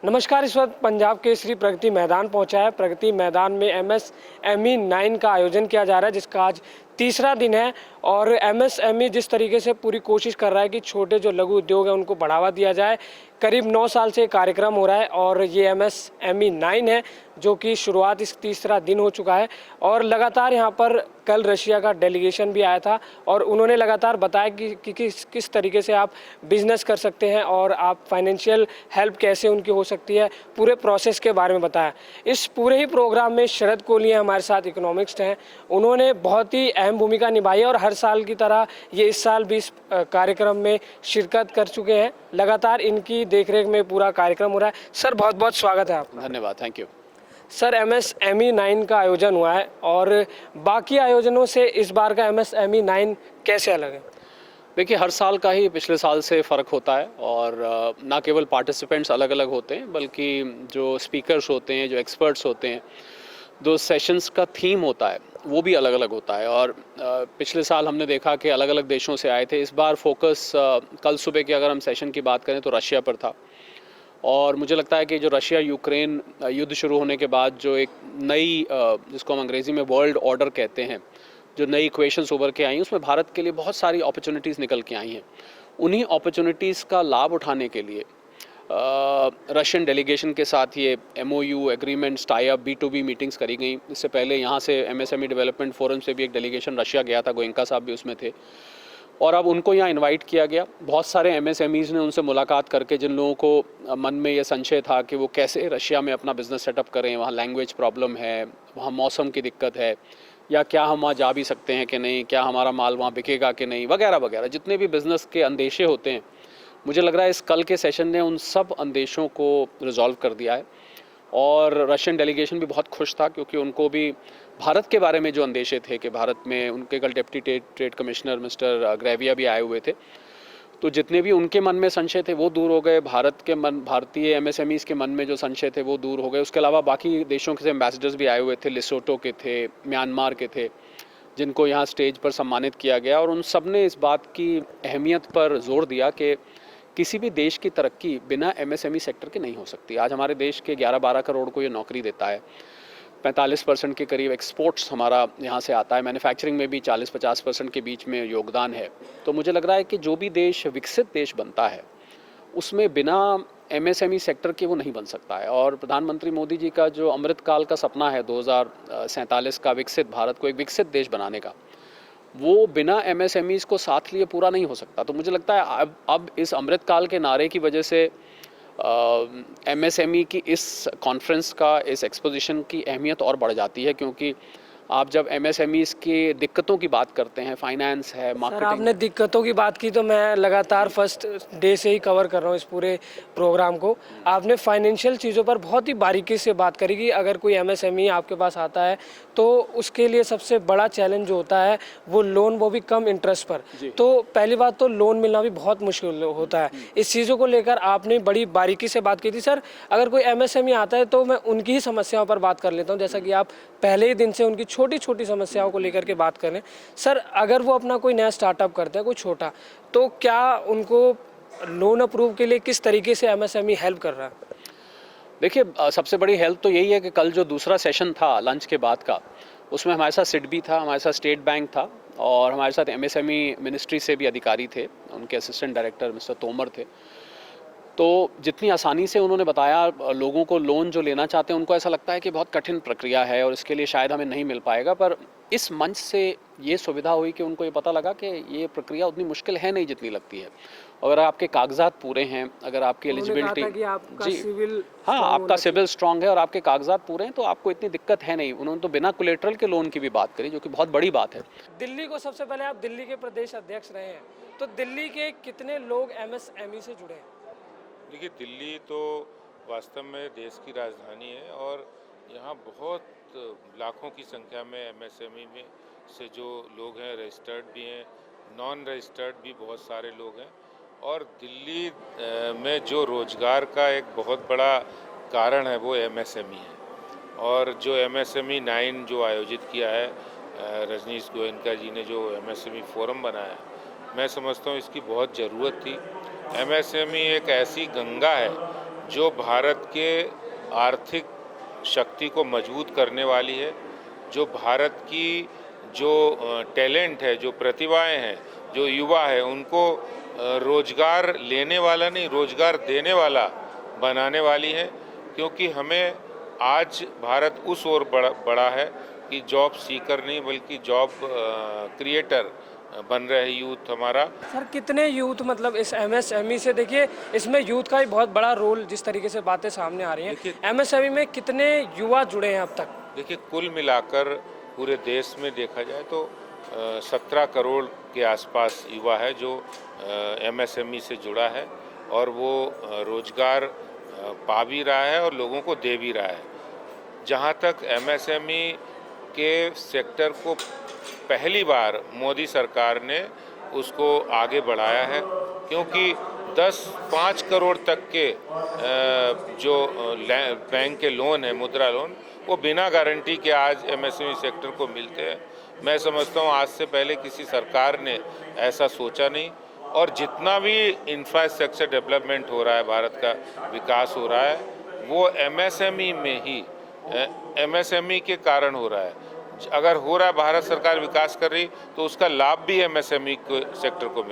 नमस्कार। इस वक्त पंजाब केसरी प्रगति मैदान पहुंचा है। प्रगति मैदान में एमएसएमई 9 का आयोजन किया जा रहा है, जिसका आज तीसरा दिन है। और एमएसएमई जिस तरीके से पूरी कोशिश कर रहा है कि छोटे जो लघु उद्योग हैं उनको बढ़ावा दिया जाए। करीब 9 साल से कार्यक्रम हो रहा है और ये एमएसएमई 9 है, जो कि शुरुआत इस तीसरा दिन हो चुका है। और लगातार यहाँ पर कल रशिया का डेलीगेशन भी आया था और उन्होंने लगातार बताया कि किस तरीके से आप बिजनेस कर सकते हैं और आप फाइनेंशियल हेल्प कैसे उनकी हो सकती है, पूरे प्रोसेस के बारे में बताया। इस पूरे ही प्रोग्राम में शरद कोहली हमारे साथ इकोनॉमिस्ट हैं। उन्होंने बहुत ही अहम भूमिका निभाई है और हर साल की तरह ये इस साल भी इस कार्यक्रम में शिरकत कर चुके हैं। लगातार इनकी देखरेख में पूरा कार्यक्रम हो रहा है। सर, बहुत बहुत स्वागत है आपका। धन्यवाद, थैंक यू। सर, एमएसएमई 9 का आयोजन हुआ है और बाकी आयोजनों से इस बार का एमएसएमई 9 कैसे अलग है? देखिए, हर साल का ही पिछले साल से फ़र्क होता है और ना केवल पार्टिसिपेंट्स अलग अलग होते हैं, बल्कि जो स्पीकर्स होते हैं, जो एक्सपर्ट्स होते हैं, जो सेशंस का थीम होता है वो भी अलग अलग होता है। और पिछले साल हमने देखा कि अलग अलग देशों से आए थे। इस बार फोकस कल सुबह की अगर हम सेशन की बात करें तो रशिया पर था। और मुझे लगता है कि जो रशिया यूक्रेन युद्ध शुरू होने के बाद जो एक नई जिसको हम अंग्रेज़ी में वर्ल्ड ऑर्डर कहते हैं, जो नई इक्वेशंस उभर के आई हैं, उसमें भारत के लिए बहुत सारी अपॉर्चुनिटीज़ निकल के आई हैं। उन्हीं अपॉर्चुनिटीज़ का लाभ उठाने के लिए रशियन डेलीगेशन के साथ ये MOU agreements, tie up, B2B meetings करी गई। इससे पहले यहाँ से MSME डेवलपमेंट फोरम से भी एक डेलीगेशन रशिया गया था, गोयनका साहब भी उसमें थे। और अब उनको यहाँ इनवाइट किया गया। बहुत सारे MSMEs ने उनसे मुलाकात करके, जिन लोगों को मन में ये संशय था कि वो कैसे रशिया में अपना बिज़नेस सेटअप करें, वहाँ लैंग्वेज प्रॉब्लम है, वहाँ मौसम की दिक्कत है, या क्या हम वहाँ जा भी सकते हैं कि नहीं, क्या हमारा माल वहाँ बिकेगा कि नहीं, वगैरह वगैरह, जितने भी बिज़नेस के अंदेशे होते हैं, मुझे लग रहा है इस कल के सेशन ने उन सब अंदेशों को रिजॉल्व कर दिया है। और रशियन डेलीगेशन भी बहुत खुश था, क्योंकि उनको भी भारत के बारे में जो अंदेशे थे कि भारत में उनके कल डिप्टी ट्रेड कमिश्नर मिस्टर ग्रेविया भी आए हुए थे, तो जितने भी उनके मन में संशय थे वो दूर हो गए। भारतीय MSMEs के मन में जो संशय थे वो दूर हो गए। उसके अलावा बाकी देशों के एम्बेसडर्स भी आए हुए थे, लिसोटो के थे, म्यांमार के थे, जिनको यहाँ स्टेज पर सम्मानित किया गया। और उन सब ने इस बात की अहमियत पर जोर दिया कि किसी भी देश की तरक्की बिना MSME सेक्टर के नहीं हो सकती। आज हमारे देश के 11-12 करोड़ को ये नौकरी देता है। 45% के करीब एक्सपोर्ट्स हमारा यहाँ से आता है। मैन्युफैक्चरिंग में भी 40-50% के बीच में योगदान है। तो मुझे लग रहा है कि जो भी देश विकसित देश बनता है, उसमें बिना MSME सेक्टर के वो नहीं बन सकता है। और प्रधानमंत्री मोदी जी का जो अमृतकाल का सपना है 2047 का, विकसित भारत को एक विकसित देश बनाने का, वो बिना MSMEs को साथ लिए पूरा नहीं हो सकता। तो मुझे लगता है अब इस अमृतकाल के नारे की वजह से MSME की इस कॉन्फ्रेंस का, इस एक्सपोजिशन की अहमियत और बढ़ जाती है। क्योंकि आप जब MSMEs की दिक्कतों की बात करते हैं, फाइनेंस है, मार्केटिंग। सर, आपने दिक्कतों की बात की तो मैं लगातार फर्स्ट डे से ही कवर कर रहा हूँ इस पूरे प्रोग्राम को। आपने फाइनेंशियल चीज़ों पर बहुत ही बारीकी से बात करी कि अगर कोई MSME आपके पास आता है तो उसके लिए सबसे बड़ा चैलेंज जो होता है वो लोन, वो भी कम इंटरेस्ट पर। तो पहली बात तो लोन मिलना भी बहुत मुश्किल होता है। इस चीज़ों को लेकर आपने बड़ी बारीकी से बात की थी। सर, अगर कोई MSME आता है तो मैं उनकी ही समस्याओं पर बात कर लेता हूँ, जैसा कि आप पहले ही दिन से उनकी छोटी छोटी समस्याओं को लेकर के बात करें। सर, अगर वो अपना कोई नया स्टार्टअप करते हैं, कोई छोटा, तो क्या उनको लोन अप्रूव के लिए किस तरीके से MSME हेल्प कर रहा है? देखिए, सबसे बड़ी हेल्प तो यही है कि कल जो दूसरा सेशन था लंच के बाद का, उसमें हमारे साथ सिडबी था, हमारे साथ स्टेट बैंक था, और हमारे साथ MSME मिनिस्ट्री से भी अधिकारी थे, उनके असिस्टेंट डायरेक्टर मिस्टर तोमर थे। तो जितनी आसानी से उन्होंने बताया, लोगों को लोन जो लेना चाहते हैं उनको ऐसा लगता है कि बहुत कठिन प्रक्रिया है और इसके लिए शायद हमें नहीं मिल पाएगा, पर इस मंच से ये सुविधा हुई कि उनको ये पता लगा कि ये प्रक्रिया उतनी मुश्किल है नहीं जितनी लगती है। अगर आपके कागजात पूरे हैं, अगर आपकी एलिजिबिलिटी, जी हाँ, आपका सिविल स्ट्रांग है और आपके कागजात पूरे हैं, तो आपको इतनी दिक्कत है नहीं। उन्होंने तो बिना कोलेटरल के लोन की भी बात करी, जो कि बहुत बड़ी बात है। दिल्ली को सबसे पहले, आप दिल्ली के प्रदेश अध्यक्ष रहे हैं, तो दिल्ली के कितने लोग MSME से जुड़े हैं? देखिए, दिल्ली तो वास्तव में देश की राजधानी है और यहाँ बहुत लाखों की संख्या में MSME में से जो लोग हैं, रजिस्टर्ड भी हैं, नॉन रजिस्टर्ड भी बहुत सारे लोग हैं। और दिल्ली में जो रोजगार का एक बहुत बड़ा कारण है वो MSME है। और जो MSME 9 जो आयोजित किया है, रजनीश गोयनका जी ने जो MSME फोरम बनाया है, मैं समझता हूँ इसकी बहुत ज़रूरत थी। MSME एक ऐसी गंगा है जो भारत के आर्थिक शक्ति को मजबूत करने वाली है, जो भारत की जो टैलेंट है, जो प्रतिभाएं हैं, जो युवा है, उनको रोजगार लेने वाला नहीं, रोजगार देने वाला बनाने वाली है। क्योंकि हमें आज भारत उस ओर बढ़ा है कि जॉब सीकर नहीं बल्कि जॉब क्रिएटर बन रहे हैं यूथ हमारा। सर कितने यूथ मतलब इस एमएसएमई से, देखिए इसमें यूथ का भी बहुत बड़ा रोल, जिस तरीके से बातें सामने आ रही हैं, एमएसएमई में कितने युवा जुड़े हैं अब तक? देखिए कुल मिलाकर पूरे देश में देखा जाए तो 17 करोड़ के आसपास युवा है जो एमएसएमई से जुड़ा है और वो रोजगार पा भी रहा है और लोगों को दे भी रहा है। जहाँ तक एमएसएमई के सेक्टर को पहली बार मोदी सरकार ने उसको आगे बढ़ाया है, क्योंकि 5 करोड़ तक के जो बैंक के लोन है, मुद्रा लोन, वो बिना गारंटी के आज एमएसएमई सेक्टर को मिलते हैं। मैं समझता हूँ आज से पहले किसी सरकार ने ऐसा सोचा नहीं। और जितना भी इंफ्रास्ट्रक्चर डेवलपमेंट हो रहा है, भारत का विकास हो रहा है, वो एमएसएमई में ही, एमएसएमई के कारण हो रहा है। अगर हो रहा है, भारत सरकार विकास कर रही, तो उसका लाभ भी एमएसएमई सेक्टर को